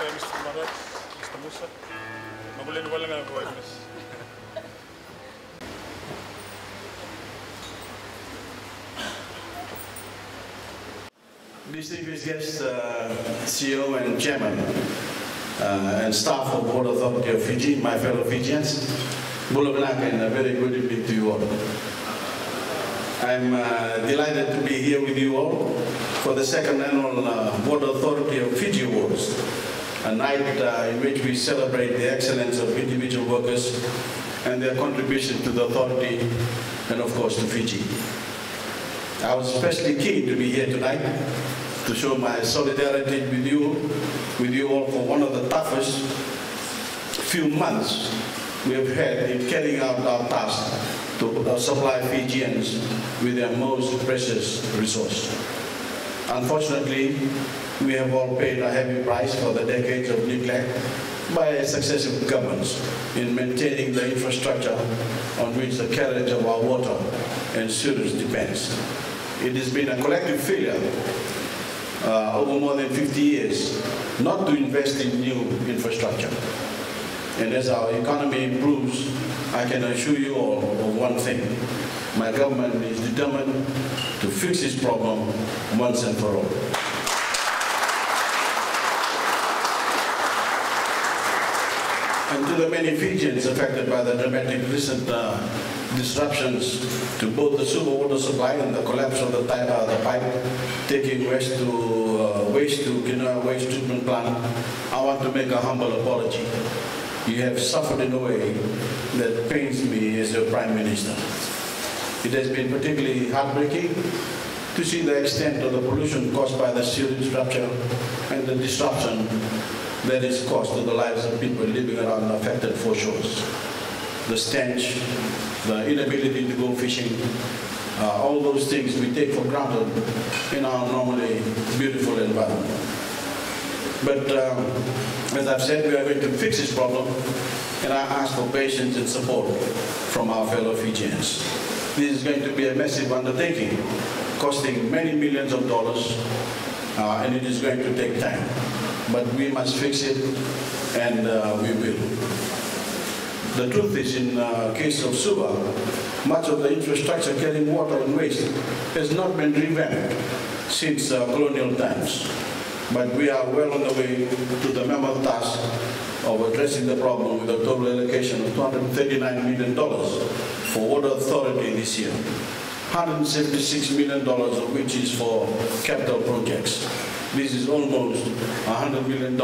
Mr. Maharaj, Mr. Musa. Magulan wala nga po, Miss. Distinguished guests, CEO and Chairman, and staff of Water Authority of Fiji, my fellow Fijians, Bulabanak, and a very good evening to you all. I'm delighted to be here with you all for the second annual Water Authority of Fiji Awards, a night in which we celebrate the excellence of individual workers and their contribution to the authority and, of course, to Fiji. I was especially keen to be here tonight to show my solidarity with you all for one of the toughest few months we have had in carrying out our task to supply Fijians with their most precious resource. Unfortunately, we have all paid a heavy price for the decades of neglect by successive governments in maintaining the infrastructure on which the carriage of our water and sewage depends. It has been a collective failure over more than 50 years not to invest in new infrastructure. And as our economy improves, I can assure you all of one thing. My government is determined to fix this problem once and for all. And to the many Fijians affected by the dramatic recent disruptions to both the Suva water supply and the collapse of the pipe taking waste to Kinoa waste treatment plant, I want to make a humble apology. You have suffered in a way that pains me as your Prime Minister. It has been particularly heartbreaking to see the extent of the pollution caused by the sewage rupture and the disruption that is caused to the lives of people living around the affected foreshores. The stench, the inability to go fishing, all those things we take for granted in our normally beautiful environment. But as I've said, we are going to fix this problem, and I ask for patience and support from our fellow Fijians. This is going to be a massive undertaking, costing many millions of dollars, and it is going to take time. But we must fix it, and we will. The truth is, in the case of Suva, much of the infrastructure carrying water and waste has not been revamped since colonial times. But we are well on the way to the mammoth task of addressing the problem with a total allocation of $239 million for Water Authority this year. $176 million of which is for capital projects. This is almost $100 million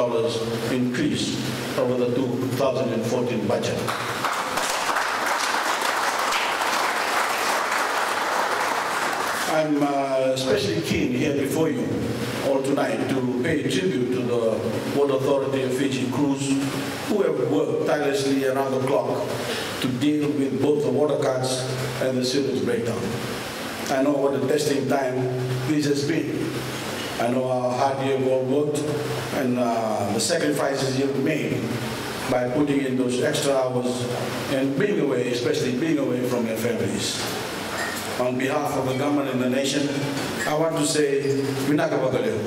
increase over the 2014 budget. I'm especially keen here before you all tonight to pay tribute to the Water Authority of Fiji crews who have worked tirelessly around the clock to deal with both the water cuts and the sewage breakdown. I know what a testing time this has been. I know how hard you have all worked and the sacrifices you have made by putting in those extra hours and being away, especially being away from your families. On behalf of the government and the nation, I want to say, Vinaka Bagaleo.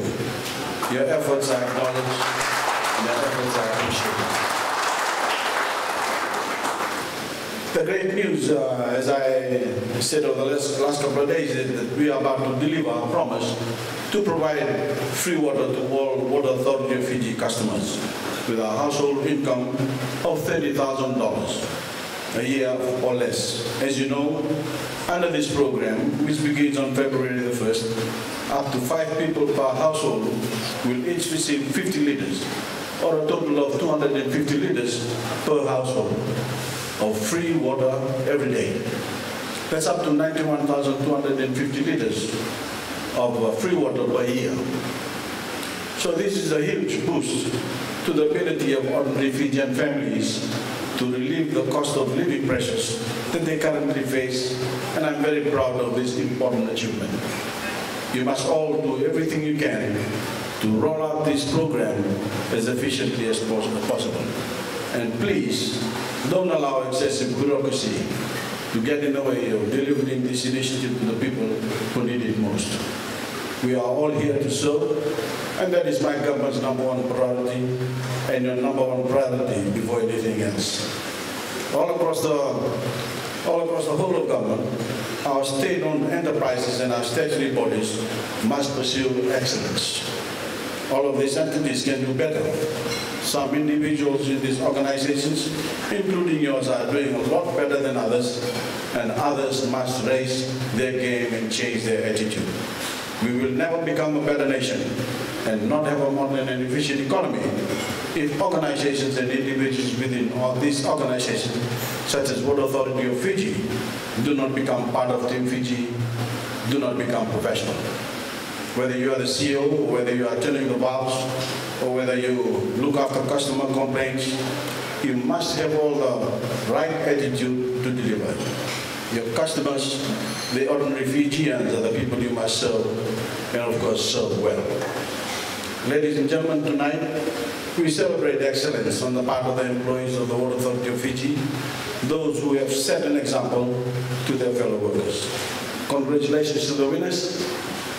Your efforts are acknowledged and your efforts are appreciated. The great news, as I said over the last couple of days, is that we are about to deliver our promise to provide free water to all Water Authority of Fiji customers with a household income of $30,000 a year or less. As you know, under this program, which begins on February the 1st, up to 5 people per household will each receive 50 liters, or a total of 250 liters per household of free water every day. That's up to 91,250 liters of free water per year. So this is a huge boost to the ability of ordinary Fijian families to relieve the cost of living pressures that they currently face, and I'm very proud of this important achievement. You must all do everything you can to roll out this program as efficiently as possible. And please, don't allow excessive bureaucracy to get in the way of delivering this initiative to the people who need it most. We are all here to serve, and that is my government's #1 priority. and your number one priority before anything else. All across the whole of government, our state-owned enterprises and our statutory bodies must pursue excellence. All of these entities can do better. Some individuals in these organizations, including yours, are doing a lot better than others, and others must raise their game and change their attitude. We will never become a better nation and not have a modern and efficient economy if organizations and individuals within all these organizations, such as Water Authority of Fiji, do not become part of Team Fiji, do not become professional. Whether you are the CEO, or whether you are turning the valves, or whether you look after customer complaints, you must have all the right attitude to deliver. Your customers, the ordinary Fijians, are the people you must serve, and of course serve well. Ladies and gentlemen, tonight we celebrate excellence on the part of the employees of the Water Authority of Fiji, those who have set an example to their fellow workers. Congratulations to the winners.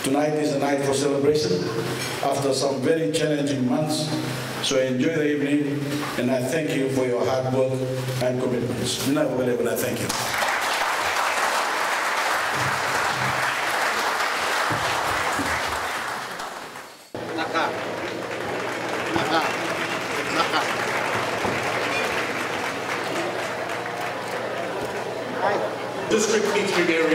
Tonight is a night for celebration after some very challenging months. So enjoy the evening, and I thank you for your hard work and commitments. I thank you. District needs to be very